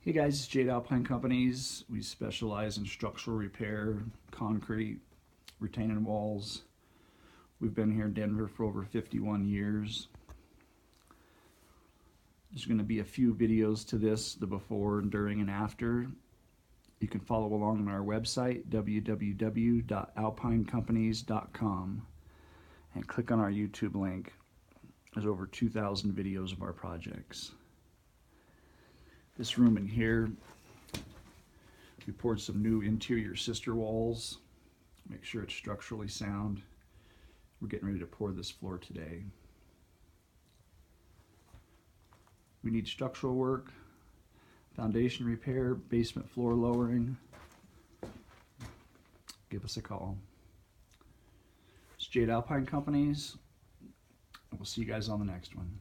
Hey guys, it's Jade Alpine Companies. We specialize in structural repair, concrete, retaining walls. We've been here in Denver for over 51 years. There's going to be a few videos to this, the before, during, and after. You can follow along on our website, www.alpinecompanies.com, and click on our YouTube link. There's over 2,000 videos of our projects. This room in here, we poured some new interior sister walls. Make sure it's structurally sound. We're getting ready to pour this floor today. We need structural work, foundation repair, basement floor lowering. Give us a call. It's Jade Alpine Companies. We'll see you guys on the next one.